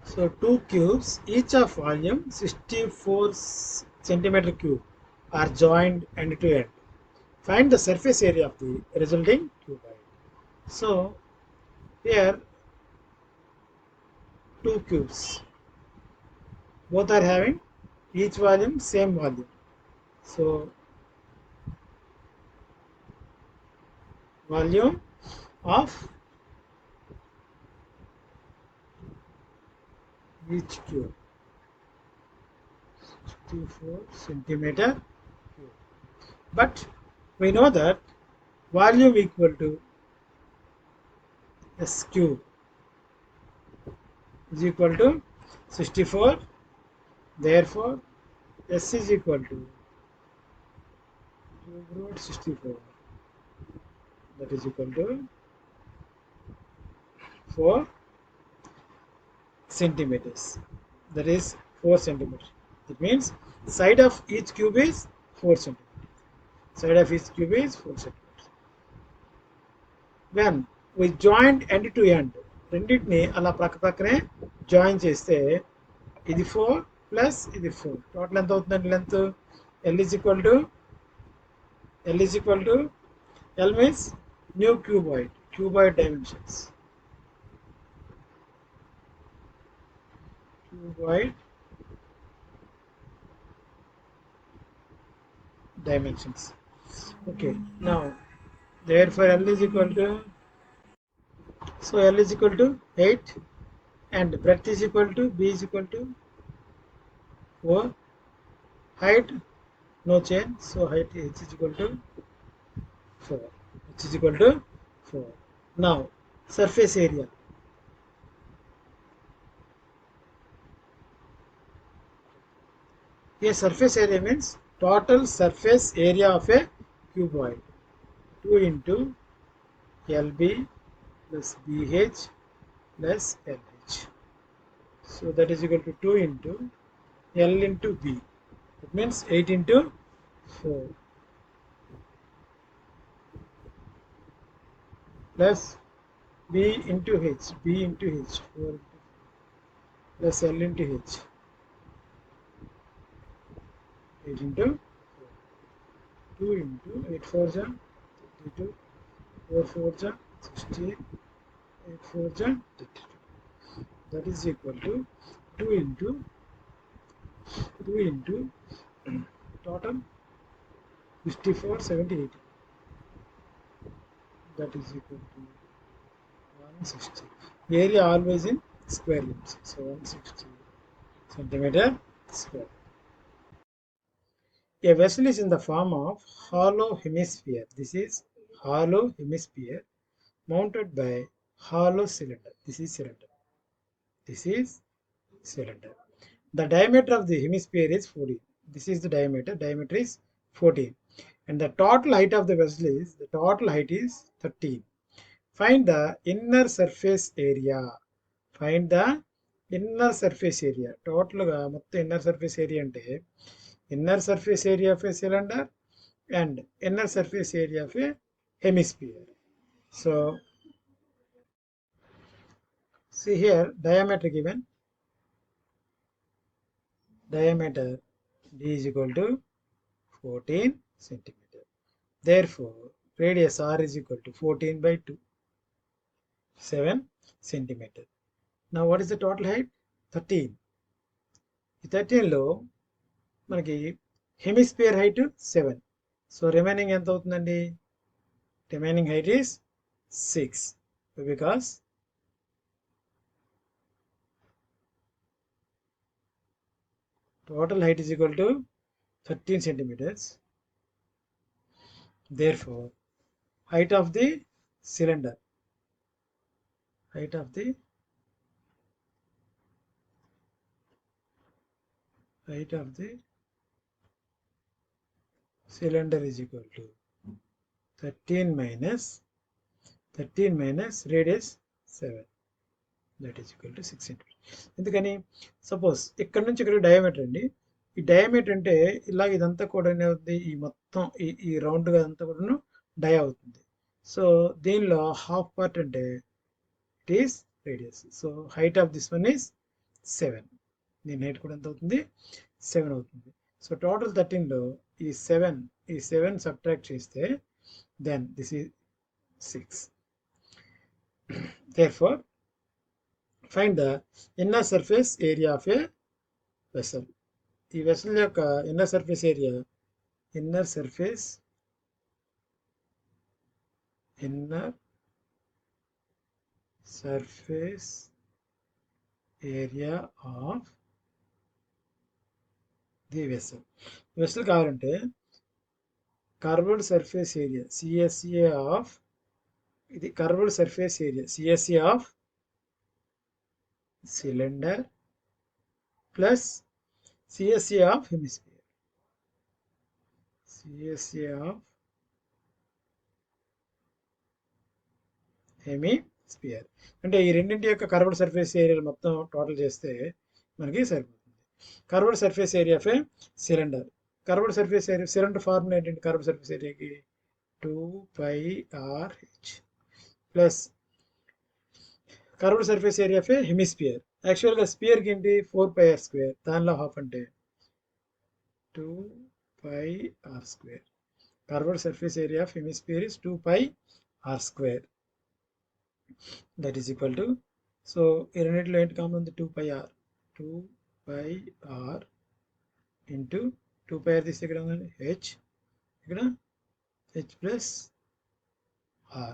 So two cubes, each of volume 64 centimeter cube, are joined end to end. Find the surface area of the resulting cuboid. So here two cubes, both are having each volume same volume. So volume of each cube 64 centimeter cube. But we know that volume equal to S cube is equal to 64. Therefore, S is equal to cube root 64. That is equal to 4 centimeters. That is 4 centimeters. That means side of each cube is 4 centimeters. Side of each cube is 4 centimeters. When we joined end to end, రెండింటిని అలా పక్క పక్కనే join చేస్తే ఇది 4 plus ఇది 4 total ఎంత అవుతుందండి length L is equal to L means new cuboid dimensions. Cuboid dimensions. Okay, now therefore L is equal to, so L is equal to 8 and breadth is equal to B is equal to 4. Height no change, so height H is equal to 4. H is equal to 4. Now surface area. Here surface area means total surface area of a cuboid. 2 into LB plus BH plus LH. So that is equal to 2 into L into B. That means 8 into 4 plus B into H. B into H. 4 plus L into H. 8 into 4. 2 into 8 4 ja 32. 4 4 ja 16. 8 4 ja 32. That is equal to 2 into total 54 70 80. That is equal to 160. Area always in square units, so 160 centimeter square. A vessel is in the form of hollow hemisphere. This is hollow hemisphere mounted by hollow cylinder. This is cylinder. This is cylinder. The diameter of the hemisphere is 14. This is the diameter. Diameter is 14. And the total height of the vessel is, 13. Find the inner surface area. Find the inner surface area. Total గా మొత్తం inner surface area అంటే inner surface area of a cylinder and inner surface area of a hemisphere. So see here, diameter given. Diameter D is equal to 14 centimeter. Therefore, radius R is equal to 14 by 2, 7 centimeter. Now what is the total height? 13. ఈ 13లో మనకి hemisphere height 7. So remaining ఎంత అవుతుందండి? Remaining height is 6 because total height is equal to 13 centimeters. Therefore, height of the cylinder, cylinder is equal to 13 minus radius 7. That is equal to 6 centimeter. ఎందుకని suppose ఇక్కడ నుంచి ఇక్కడ diameter అండి. ఈ diameter అంటే ఇలా ఇదంతా కూడా ఏమవుతుంది, ఈ మొత్తం ఈ రౌండ్గా అంతా కూడా డై అవుతుంది. సో దీనిలో హాఫ్ పార్ట్ అంటే it is radius. So height of this one is 7. దీని హైట్ కూడా ఎంత అవుతుంది? 7 అవుతుంది. సో టోటల్ 13లో ఈ 7 సబ్ట్రాక్ట్ చేస్తే then this is 6. Therefore, find the inner surface area of a vessel. ఈ వెసల్ యొక్క inner surface area inner surface area of the vessel. Vessel కావాలంటే curved surface area CSA of ఇది curved surface area CSA of cylinder plus CSA of hemisphere. CSA of hemisphere అంటే ఈ రెండింటి యొక్క curved surface ఏరియాలు మొత్తం total చేస్తే మనకి సరిపోతుంది. Curved surface area of a cylinder. Curved surface area cylinder formula ఏంటంటే కర్వ్డ్ సర్ఫేస్ ఏరియాకి 2πRH plus curved surface area of A hemisphere. యాక్చువల్గా స్పియర్కి ఏంటి 4πr², దానిలో హాఫ్ అంటే 2πr². Curved surface area of hemisphere is 2πr². That is equal to, so ఈ రెండింటిలో ఏంటి common ఉంది? 2πr. 2πr ఇంటూ 2πr తీస్తే ఇక్కడ ఉందండి h, ఇక్కడ h plus r.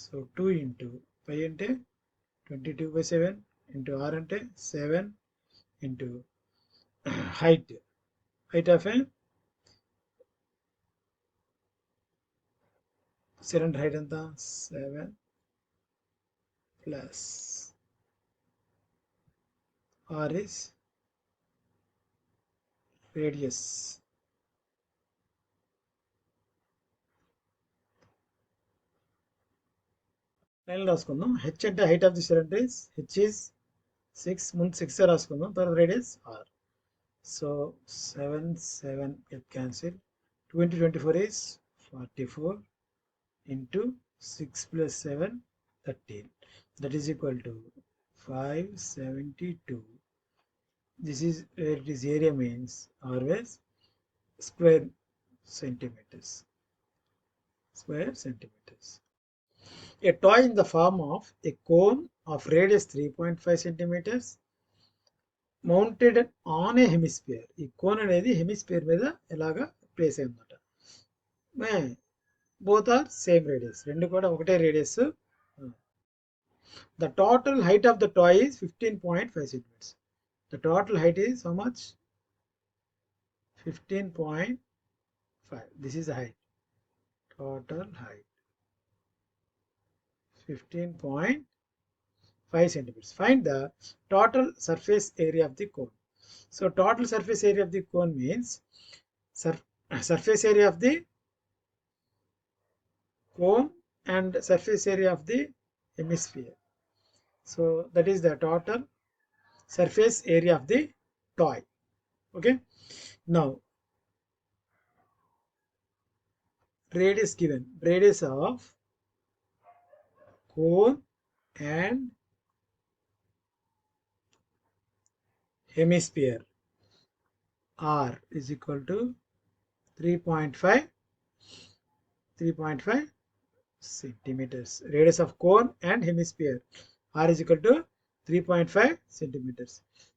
So 2 into pi అంటే 22/7 ఇంటూ r అంటే 7 into height of a cylinder height ఎంత? 7 plus r is radius. Line రాసుకుందాం. h అంటే height of the cylinder is h is 6. ముందు 6 రాసుకుందాం, తర్వాత radius r. So 7 get cancel. 2 into 24 is 44 into 6 plus 7 13. That is equal to 572. This is where it is area means always square centimeters. A toy in the form of a cone of radius 3.5 centimeters mounted on a hemisphere. ఈ cone అనేది hemisphere మీద ఎలాగా place అయ్యిందన్నమాట. Both are same radius, రెండు కూడా ఒకటే radius. The total height of the toy is 15.5 centimeters. The total height is how much? 15.5. This is the height. Total height 15.5 centimeters. Find the total surface area of the cone. So total surface area of the cone means surface area of the cone and surface area of the hemisphere. So that is the total surface area of the toy. Okay, now radius given, radius of cone and hemisphere r is equal to 3.5 centimeters. Radius of cone and hemisphere r is equal to 3.5 centimeters.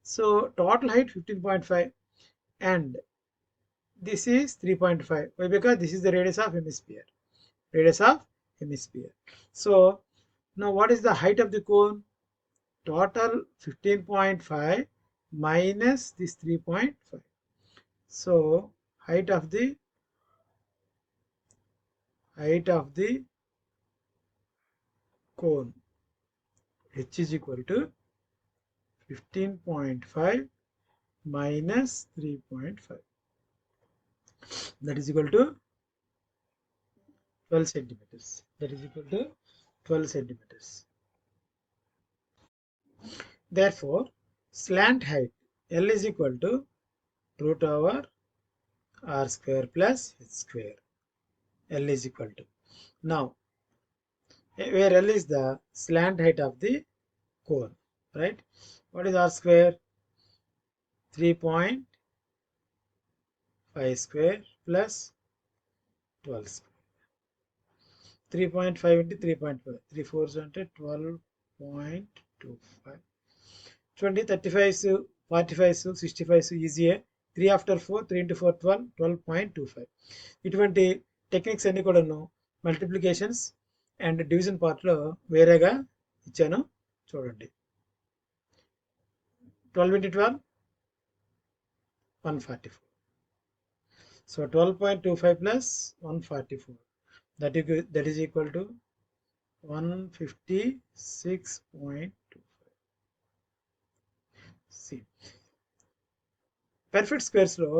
So total height 15.5 and this is 3.5. Why? Because this is the radius of hemisphere. So now what is the height of the cone? Total 15.5 minus this 3.5. So height of the cone h is equal to 15.5 minus 3.5. That is equal to 12 centimeters. Therefore, slant height L is equal to root over r square plus h square. L is equal to, now where L is the slant height of the cone, right? What is r square? 3.5 square plus 12 square. 3.5 into 3.5. 3 4s అంటే 12.25. 20, 35s, 45s, 65s ఈజీయే. 3 after 4, 3 into 4, 12, 12.25. ఇటువంటి techniques అన్ని కూడాను multiplications and division పార్ట్లో వేరేగా ఇచ్చాను చూడండి. 12 into 12, 144. So 12.25 plus 144. That is equal to 156.25. See, perfect squares లో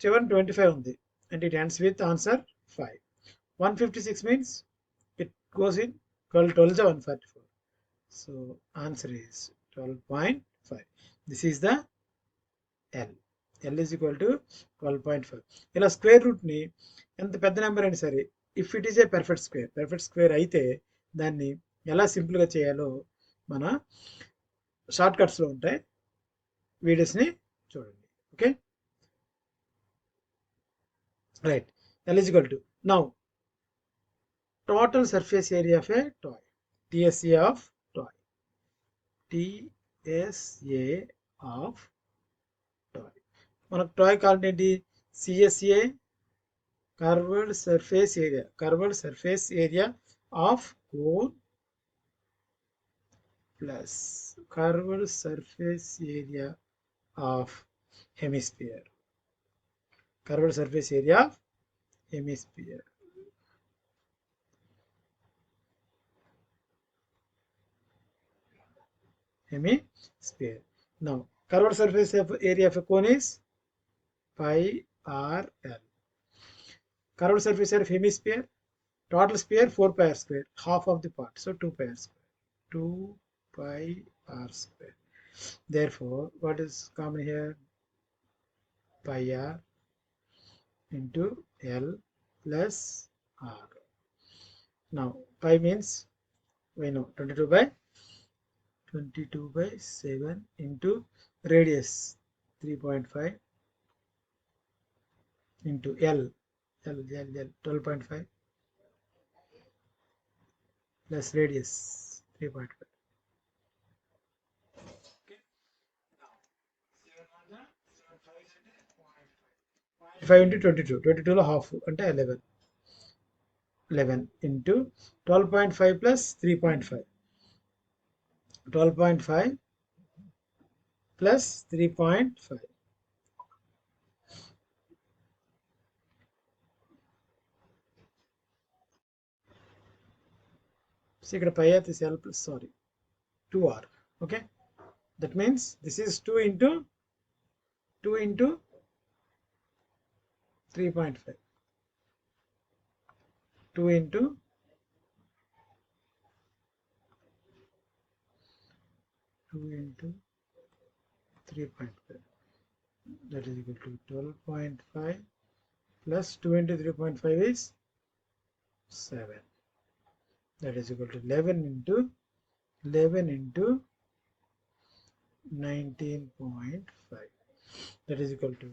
చివరి 25 ఉంది and it ends with answer 5. 156 means it goes in 12 12 is 144. So answer is 12.5. This is the L. L is equal to 12.5. ఇలా square root ని ఎంత పెద్ద number అయినా సరే if it is a perfect square అయితే దాన్ని ఎలా సింపుల్ గా చేయాలో మన షార్ట్ కట్స్ లో ఉంటాయి, వీడియోస్ ని చూడండి. Okay, right. L is equal to, now total surface area of a toy, TSA of toy, TSA of toy. మనకు టాయ్ కావాలంటే ఏంటి? CSA, curved surface area of cone plus curved surface area of hemisphere. Curved surface area of hemisphere. Now, curved surface area of a cone is pi r l. Curved surface area of hemisphere, total sphere 4 pi r square, half of the part, so 2 pi r square. 2 pi r square. Therefore, what is common here? Pi r into L plus R. Now, pi means we know 22 by 7 into radius 3.5 into L 12.5 plus radius 3.5. Okay. Now, 5 into 22. 22 లో half అంటే 11. 11 into 12.5 plus 3.5. 12.5 plus 3.5. So ఇక్కడ pi r is L plus 2r. Okay, that means this is 2 into 3.5. 2 into 3.5. That is equal to 12.5 plus 2 into 3.5 is 7. That is equal to 11 into 19.5. That is equal to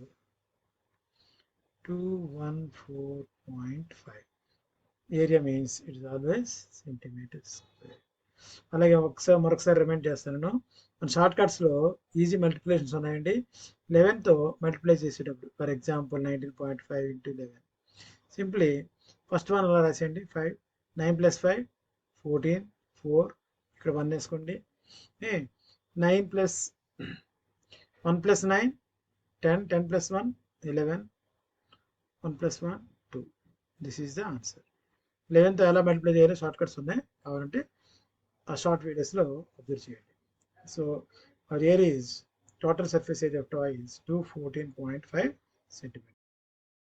214.5. Area means it is always centimeters square. అలాగే మరొకసారి remind చేస్తాను, మన short కట్స్లో easy multiplications ఉన్నాయండి. 11తో multiply చేసేటప్పుడు for example 19.5 into 11, simply first one అలా రాసేయండి. 5 9 plus 5 14, 4 ఇక్కడ 1 వేసుకోండి. 9 plus 1 plus 9 10, 10 plus 1 11, 1 plus 1 2. This is the answer. 11తో ఎలా మల్టిప్లై చేయాలో షార్ట్ కట్స్ ఉన్నాయి, కావాలంటే ఆ షార్ట్ వీడియోస్లో అబ్జర్వ్ చేయండి. So our area is total surface area of toy is 214.5 centimeters.